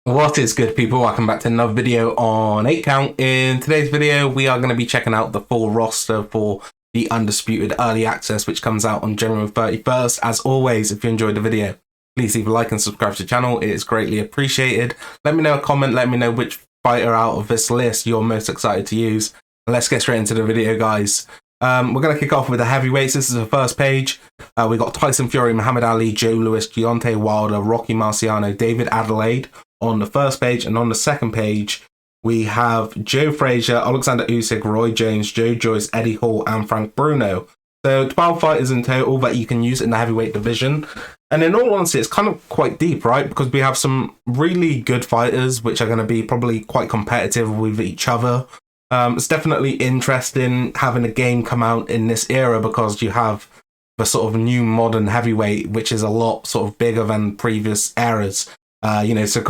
What is good, people? Welcome back to another video on 8 Count. In today's video, we are going to be checking out the full roster for the Undisputed Early Access, which comes out on January 31st. As always, if you enjoyed the video, please leave a like and subscribe to the channel. It is greatly appreciated. Let me know a comment. Let me know which fighter out of this list you're most excited to use. And let's get straight into the video, guys. We're going to kick off with the heavyweights. This is the first page. We got Tyson Fury, Muhammad Ali, Joe Louis, Deontay Wilder, Rocky Marciano, David Adelaide on the first page, and on the second page we have Joe Frazier, Alexander Usyk, Roy Jones, Joe Joyce, Eddie Hall, and Frank Bruno. So 12 fighters in total that you can use in the heavyweight division. And in all honesty, it's kind of quite deep, right? Because we have some really good fighters which are going to be probably quite competitive with each other. It's definitely interesting having a game come out in this era because you have the sort of new modern heavyweight, which is a lot sort of bigger than previous eras. So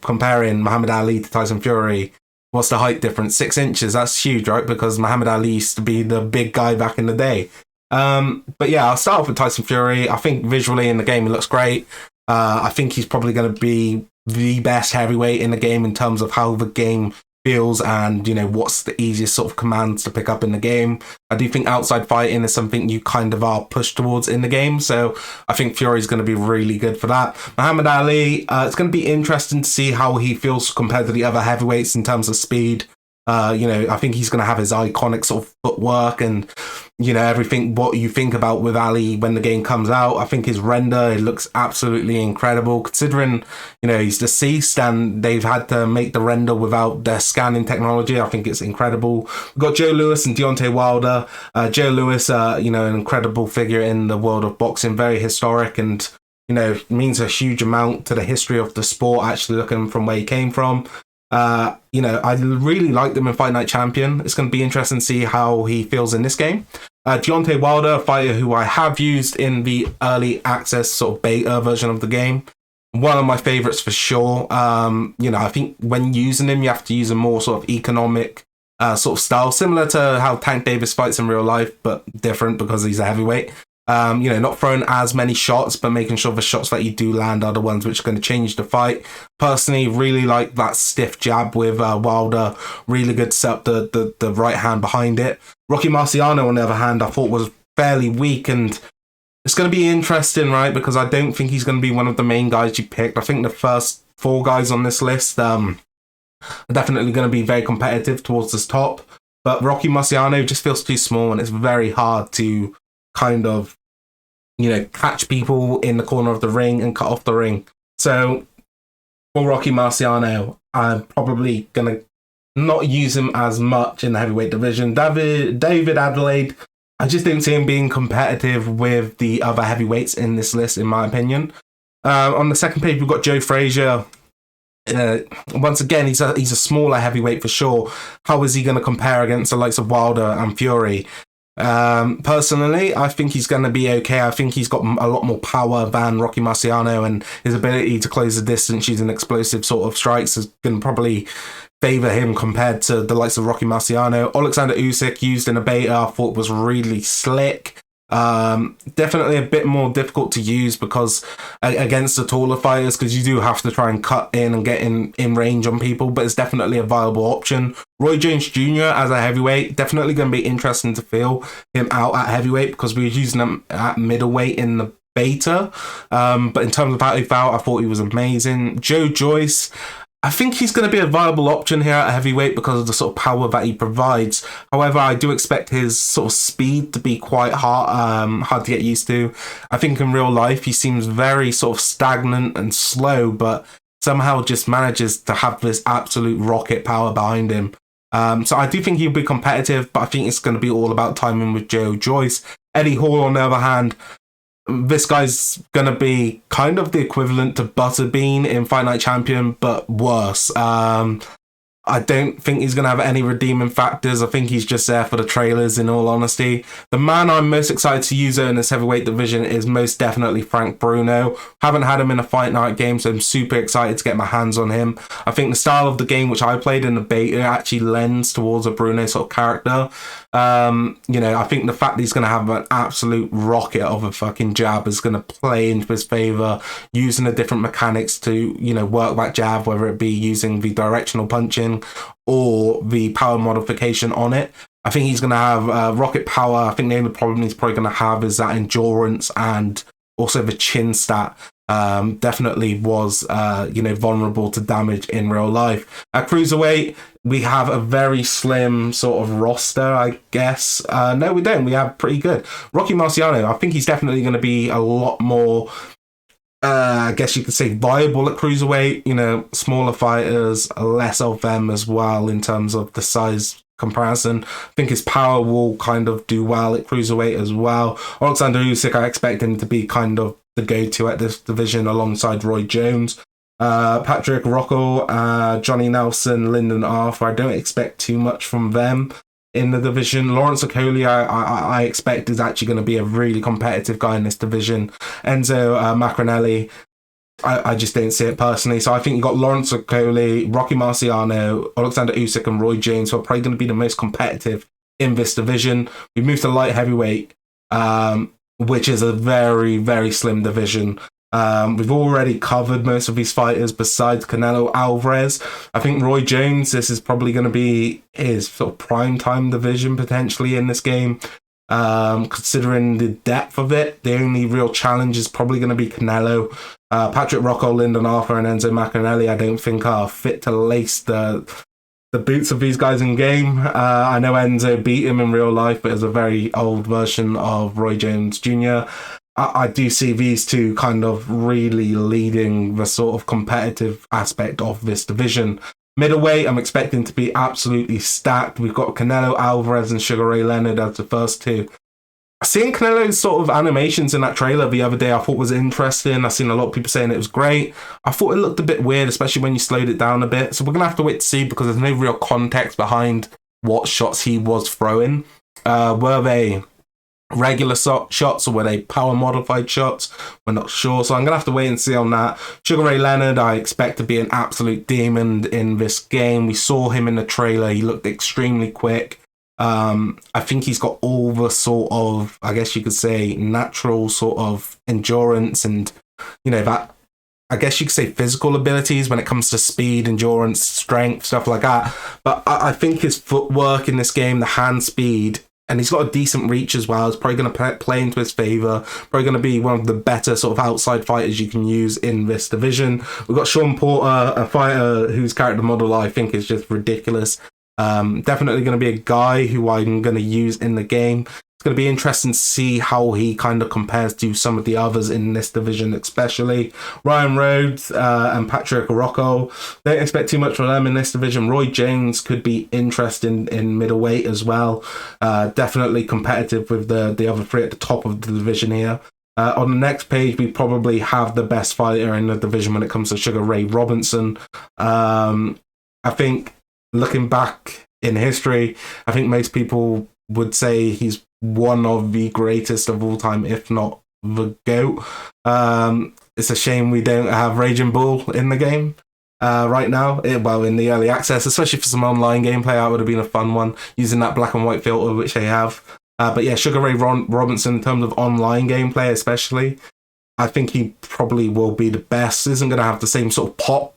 comparing Muhammad Ali to Tyson Fury, what's the height difference? 6 inches. That's huge, right? Because Muhammad Ali used to be the big guy back in the day. But yeah, I'll start off with Tyson Fury. I think visually in the game he looks great. I think he's probably going to be the best heavyweight in the game in terms of how the game feels and, what's the easiest sort of commands to pick up in the game. I do think outside fighting is something you kind of are pushed towards in the game, so I think Fury's going to be really good for that. Muhammad Ali, it's going to be interesting to see how he feels compared to the other heavyweights in terms of speed. I think he's going to have his iconic sort of footwork and, everything what you think about with Ali when the game comes out. I think his render, it looks absolutely incredible considering, he's deceased and they've had to make the render without their scanning technology. I think it's incredible. We've got Joe Louis and Deontay Wilder. Joe Louis, an incredible figure in the world of boxing, very historic and, means a huge amount to the history of the sport, actually looking from where he came from. I really liked him in Fight Night Champion. It's going to be interesting to see how he feels in this game. Deontay Wilder, a fighter who I have used in the early access sort of beta version of the game. One of my favorites for sure. I think when using him, you have to use a more sort of economic sort of style, similar to how Tank Davis fights in real life, but different because he's a heavyweight. Not throwing as many shots, but making sure the shots that you do land are the ones which are going to change the fight. Personally, really like that stiff jab with Wilder. Really good to set up the right hand behind it. Rocky Marciano, on the other hand, I thought was fairly weak, and it's going to be interesting, right? Because I don't think he's going to be one of the main guys you picked. I think the first 4 guys on this list are definitely going to be very competitive towards this top. But Rocky Marciano just feels too small, and it's very hard to kind of, catch people in the corner of the ring and cut off the ring. So for Rocky Marciano, I'm probably going to not use him as much in the heavyweight division. David Adelaide, I just don't see him being competitive with the other heavyweights in this list, in my opinion. On the second page, we've got Joe Frazier. Once again, he's a smaller heavyweight for sure. How is he going to compare against the likes of Wilder and Fury? Personally, I think he's going to be okay. I think he's got a lot more power than Rocky Marciano, and his ability to close the distance using explosive sort of strikes is going to probably favour him compared to the likes of Rocky Marciano. Alexander Usyk, used in a beta, I thought was really slick. Definitely a bit more difficult to use because against the taller fighters, because you do have to try and cut in and get in range on people, but it's definitely a viable option. Roy Jones Jr. as a heavyweight, definitely going to be interesting to feel him out at heavyweight because we were using him at middleweight in the beta, but in terms of how he felt, I thought he was amazing. Joe Joyce, I think he's going to be a viable option here at heavyweight because of the sort of power that he provides. However, I do expect his sort of speed to be quite hard to get used to. I think in real life he seems very sort of stagnant and slow, but somehow just manages to have this absolute rocket power behind him. So I do think he'll be competitive, but I think it's going to be all about timing with Joe Joyce. Eddie Hall, on the other hand, this guy's going to be kind of the equivalent to Butterbean in Fight Night Champion, but worse. I don't think he's going to have any redeeming factors. I think he's just there for the trailers, in all honesty. The man I'm most excited to use in this heavyweight division is most definitely Frank Bruno. Haven't had him in a Fight Night game, so I'm super excited to get my hands on him. I think the style of the game which I played in the beta actually lends towards a Bruno sort of character. You know, I think the fact that he's going to have an absolute rocket of a fucking jab is going to play into his favor, using the different mechanics to, you know, work that jab, whether it be using the directional punching or the power modification on it. I think he's going to have rocket power. I think the only problem he's probably going to have is that endurance and also the chin stat. Definitely was, you know, vulnerable to damage in real life. At cruiserweight, we have a very slim sort of roster, I guess. No, we don't. We have pretty good. Rocky Marciano, I think he's definitely going to be a lot more, I guess you could say, viable at cruiserweight. You know, smaller fighters, less of them as well in terms of the size comparison. I think his power will kind of do well at cruiserweight as well. Alexander Usyk, I expect him to be kind of the go-to at this division alongside Roy Jones. Patrick Rocco, Johnny Nelson, Lyndon Arthur, I don't expect too much from them in the division. Lawrence Okolie, I expect is actually going to be a really competitive guy in this division. Enzo Macronelli, I just don't see it personally. So I think you've got Lawrence Okolie, Rocky Marciano, Alexander Usyk and Roy Jones, who are probably going to be the most competitive in this division. We move to light heavyweight, which is a very, very slim division. We've already covered most of these fighters besides Canelo Alvarez. I think Roy Jones, this is probably going to be his sort of prime time division potentially in this game. Considering the depth of it, the only real challenge is probably going to be Canelo. Patrick Rocco, Lyndon Arthur and Enzo Macronelli, I don't think are fit to lace the boots of these guys in game. I know Enzo beat him in real life, but as a very old version of Roy Jones Jr. I do see these two kind of really leading the sort of competitive aspect of this division. Middleweight, I'm expecting to be absolutely stacked. We've got Canelo Alvarez and Sugar Ray Leonard as the first two. Seeing Canelo's sort of animations in that trailer the other day, I thought was interesting. I've seen a lot of people saying it was great. I thought it looked a bit weird, especially when you slowed it down a bit. So we're going to have to wait to see because there's no real context behind what shots he was throwing. Were they regular shots or were they power modified shots? We're not sure. So I'm going to have to wait and see on that. Sugar Ray Leonard, I expect to be an absolute demon in this game. We saw him in the trailer. He looked extremely quick. I think he's got all the sort of, I guess you could say, natural sort of endurance and, you know, that, I guess you could say, physical abilities when it comes to speed, endurance, strength, stuff like that. But I think his footwork in this game, the hand speed, and he's got a decent reach as well. It's probably going to play into his favour. Probably going to be one of the better sort of outside fighters you can use in this division. We've got Sean Porter, a fighter whose character model I think is just ridiculous. Definitely going to be a guy who I'm going to use in the game. It's going to be interesting to see how he kind of compares to some of the others in this division, especially Ryan Rhodes and Patrick Rocco. Don't expect too much from them in this division. Roy Jones could be interesting in middleweight as well. Definitely competitive with the other three at the top of the division here. On the next page, we probably have the best fighter in the division when it comes to Sugar Ray Robinson. I think looking back in history, I think most people would say he's one of the greatest of all time, if not the GOAT. It's a shame we don't have Raging Bull in the game right now. Well, in the early access, especially for some online gameplay, that would have been a fun one, using that black and white filter, which they have. But yeah, Sugar Ray Robinson, in terms of online gameplay especially, I think he probably will be the best. Isn't going to have the same sort of pop.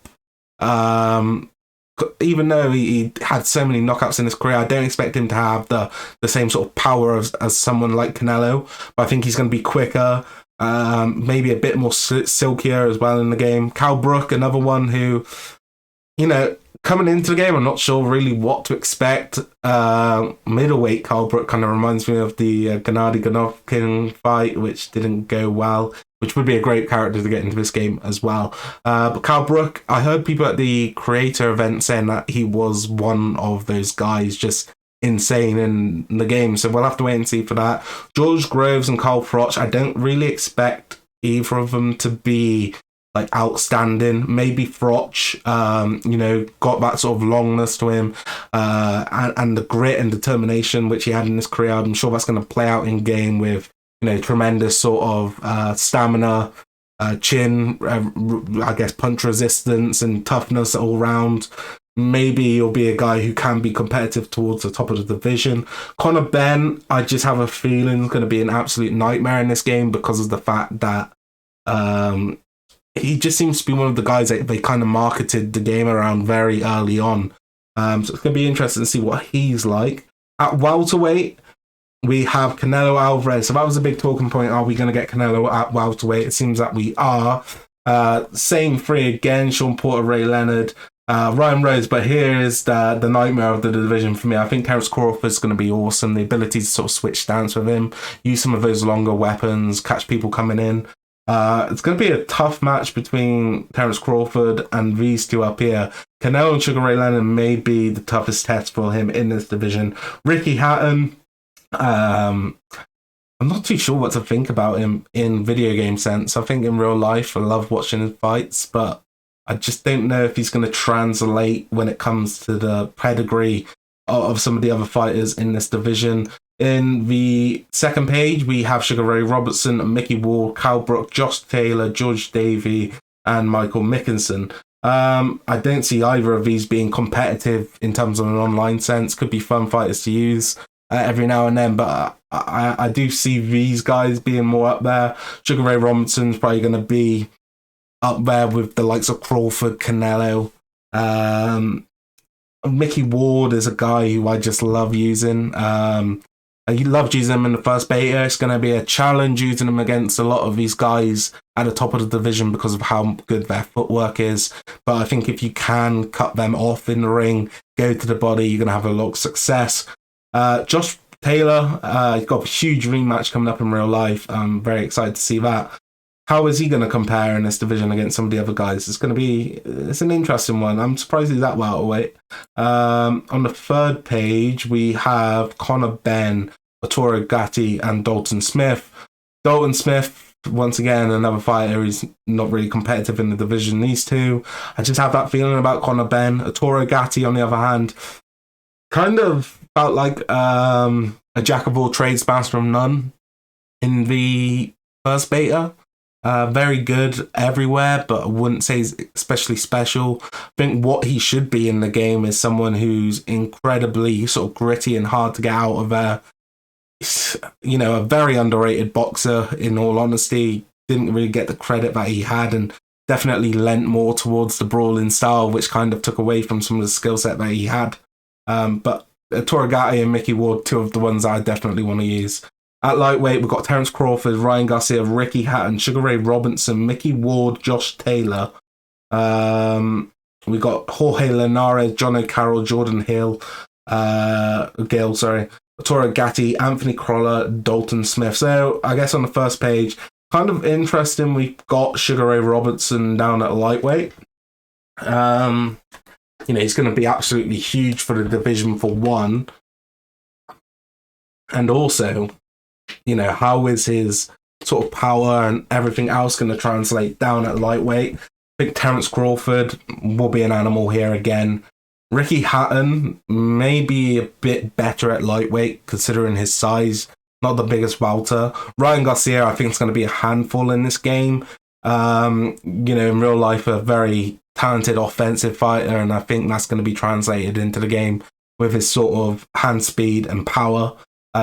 Even though he had so many knockouts in his career, I don't expect him to have the same sort of power as someone like Canelo. But I think he's going to be quicker, maybe a bit more silkier as well in the game. Cal Brook, another one who, you know, coming into the game, I'm not sure really what to expect. Middleweight Cal Brook kind of reminds me of the Gennady Golovkin fight, which didn't go well, which would be a great character to get into this game as well. But Cal Brook, I heard people at the creator event saying that he was one of those guys just insane in the game. So we'll have to wait and see for that. George Groves and Carl Froch, I don't really expect either of them to be like outstanding. Maybe Froch, you know, got that sort of longness to him, and the grit and determination which he had in his career. I'm sure that's going to play out in game with, you know, tremendous sort of stamina, chin, I guess punch resistance and toughness all round. maybe he'll be a guy who can be competitive towards the top of the division. Conor Benn, I just have a feeling is going to be an absolute nightmare in this game because of the fact that he just seems to be one of the guys that they kind of marketed the game around very early on. So it's going to be interesting to see what he's like. At welterweight, we have Canelo Alvarez. So that was a big talking point. Are we going to get Canelo at welterweight? It seems that we are. Same three again: Sean Porter, Ray Leonard, Ryan Rhodes. But here is the nightmare of the division for me. I think Terence Crawford is going to be awesome. The ability to sort of switch stance with him, use some of those longer weapons, catch people coming in. It's going to be a tough match between Terence Crawford and these two up here. Canelo and Sugar Ray Leonard may be the toughest test for him in this division. Ricky Hatton, I'm not too sure what to think about him in video game sense. I think in real life, I love watching his fights, but I just don't know if he's going to translate when it comes to the pedigree of some of the other fighters in this division. In the second page, we have Sugar Ray Robertson, Mickey Ward, Cal Brook, Josh Taylor, George Davey, and Michael Mickinson. I don't see either of these being competitive in terms of an online sense. Could be fun fighters to use every now and then, but I do see these guys being more up there. Sugar Ray Robinson's probably going to be up there with the likes of Crawford, Canelo. Mickey Ward is a guy who I just love using. I loved using him in the first beta. It's going to be a challenge using him against a lot of these guys at the top of the division because of how good their footwork is. But I think if you can cut them off in the ring, go to the body, you're going to have a lot of success. Josh Taylor, he's got a huge rematch coming up in real life. I'm very excited to see that. How is he going to compare in this division against some of the other guys? It's an interesting one. I'm surprised he's that welterweight. On the third page, we have Conor Benn, Arturo Gatti, and Dalton Smith. Dalton Smith, once again, another fighter who's not really competitive in the division. These two, I just have that feeling about Conor Benn. Arturo Gatti, on the other hand, kind of felt like a jack of all trades, master of none in the first beta. Very good everywhere, but I wouldn't say he's especially special. I think what he should be in the game is someone who's incredibly sort of gritty and hard to get out of there. A very underrated boxer, in all honesty. Didn't really get the credit that he had, and definitely lent more towards the brawling style, which kind of took away from some of the skill set that he had. But Arturo Gatti and Mickey Ward, two of the ones I definitely want to use. At lightweight, we've got Terence Crawford, Ryan Garcia, Ricky Hatton, Sugar Ray Robinson, Mickey Ward, Josh Taylor. We've got Jorge Linares, John O'Carroll, Jordan Gill, Arturo Gatti, Anthony Crolla, Dalton Smith. So I guess on the first page, kind of interesting, we've got Sugar Ray Robinson down at lightweight. He's going to be absolutely huge for the division for one. And also, how is his sort of power and everything else going to translate down at lightweight? I think Terence Crawford will be an animal here again. Ricky Hatton may be a bit better at lightweight considering his size, not the biggest welter. Ryan Garcia, I think, is going to be a handful in this game. In real life, a very talented offensive fighter, and I think that's going to be translated into the game with his sort of hand speed and power.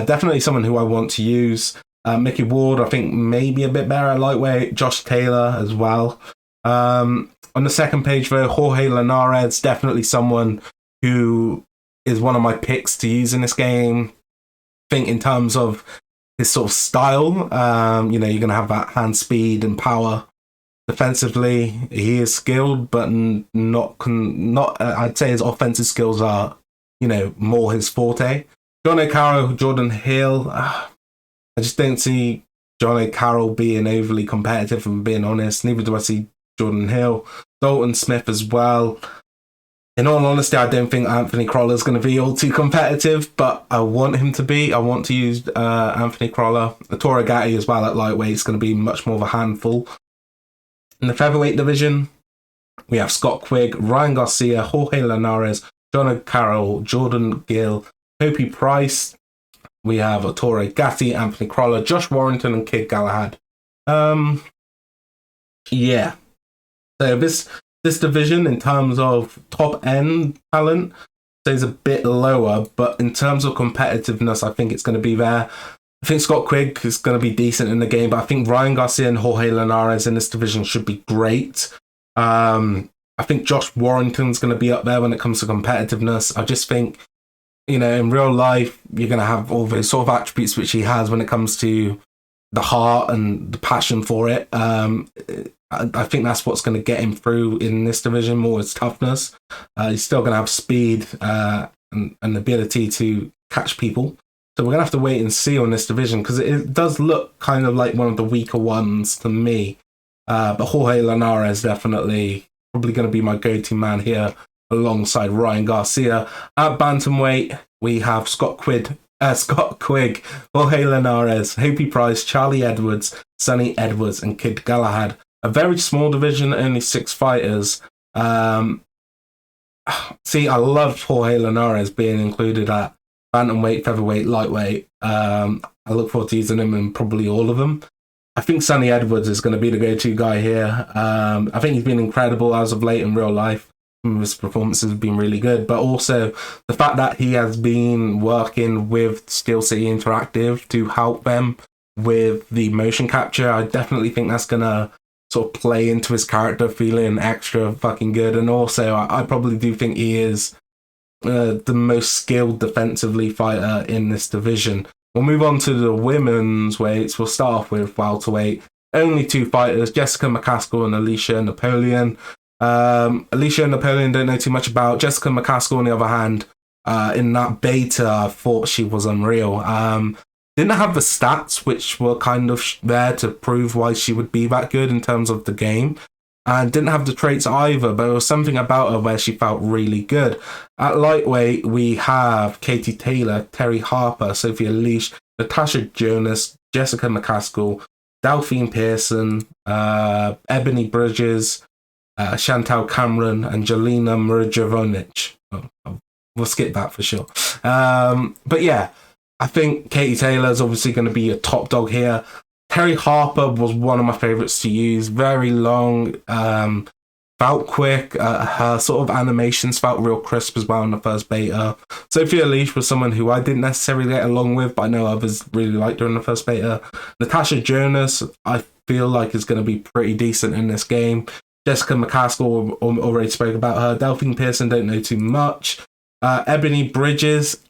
Definitely someone who I want to use. Mickey Ward, I think, maybe a bit better at lightweight. Josh Taylor as well. On the second page, though, Jorge Linares, definitely someone who is one of my picks to use in this game. I think in terms of his sort of style, you're going to have that hand speed and power. Defensively, he is skilled, but not. I'd say his offensive skills are, more his forte. John O'Carroll, Jordan Hill. I just don't see John O'Carroll being overly competitive, if I'm being honest. Neither do I see Jordan Hill. Dalton Smith as well. In all honesty, I don't think Anthony Crolla is going to be all too competitive, but I want him to be. I want to use Anthony Crolla. Arturo Gatti as well at lightweight is going to be much more of a handful. In the featherweight division, we have Scott Quigg, Ryan Garcia, Jorge Linares, John O'Carroll, Jordan Gill, Kobe Price. We have Arturo Gatti, Anthony Crolla, Josh Warrington, and Kid Galahad. So this this division in terms of top end talent stays a bit lower, but in terms of competitiveness, I think it's going to be there. I think Scott Quigg is going to be decent in the game, but I think Ryan Garcia and Jorge Linares in this division should be great. I think Josh Warrington's going to be up there when it comes to competitiveness. I just think, you know, in real life, you're going to have all those sort of attributes which he has when it comes to the heart and the passion for it. I think that's what's going to get him through in this division, more his toughness. He's still going to have speed and the ability to catch people. So we're going to have to wait and see on this division, because it does look kind of like one of the weaker ones to me. But Jorge Linares definitely probably going to be my go-to man here alongside Ryan Garcia. At bantamweight, we have Scott Quigg, Jorge Linares, Hopi Price, Charlie Edwards, Sonny Edwards, and Kid Galahad. A very small division, only 6 fighters. See, I love Jorge Linares being included at bantamweight, featherweight, lightweight. I look forward to using him in probably all of them. I think Sonny Edwards is going to be the go-to guy here. I think he's been incredible as of late in real life. His performances have been really good, but also the fact that he has been working with Steel City Interactive to help them with the motion capture, I definitely think that's going to sort of play into his character feeling extra fucking good. And also, I probably do think he is the most skilled defensively fighter in this division. We'll move on to the women's weights. We'll start off with welterweight. Only 2 fighters, Jessica McCaskill and Alicia Napoleon. Alicia and Napoleon don't know too much about. Jessica McCaskill, on the other hand, in that beta, I thought she was unreal. Didn't have the stats which were kind of there to prove why she would be that good in terms of the game. And didn't have the traits either, but there was something about her where she felt really good. At lightweight, we have Katie Taylor, Terry Harper, Sophia Leash, Natasha Jonas, Jessica McCaskill, Delphine Pearson, Ebony Bridges, Chantal Cameron, and Jelena Mrjavovic. We'll skip that for sure. But yeah, I think Katie Taylor is obviously going to be a top dog here. Terry Harper was one of my favourites to use. Very long, felt quick. Her sort of animations felt real crisp as well in the first beta. Sophia Leash was someone who I didn't necessarily get along with, but I know others really liked her in the first beta. Natasha Jonas, I feel like is going to be pretty decent in this game. Jessica McCaskill, already spoke about her. Delphine Pearson, don't know too much. Ebony Bridges,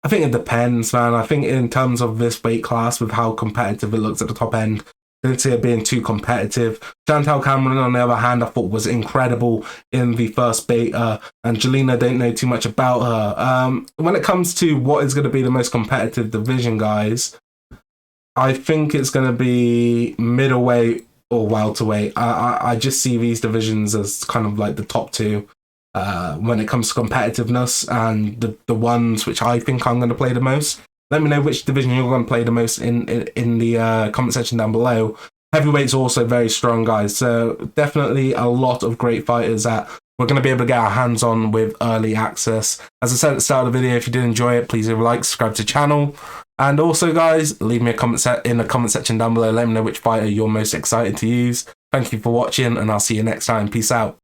I think it depends, man. I think in terms of this weight class, with how competitive it looks at the top end, I didn't see it being too competitive. Chantal Cameron, on the other hand, I thought was incredible in the first beta. And Jelena, don't know too much about her. When it comes to what is going to be the most competitive division, guys, I think it's going to be middleweight or welterweight. I just see these divisions as kind of like the top 2. When it comes to competitiveness, and the ones which I think I'm going to play the most. Let me know which division you're going to play the most in the comment section down below. Heavyweight's also very strong, guys, so definitely a lot of great fighters that we're going to be able to get our hands on with early access. As I said at the start of the video, if you did enjoy it, please leave a like, subscribe to the channel, and also, guys, leave me a comment in the comment section down below. Let me know which fighter you're most excited to use. Thank you for watching, and I'll see you next time. Peace out.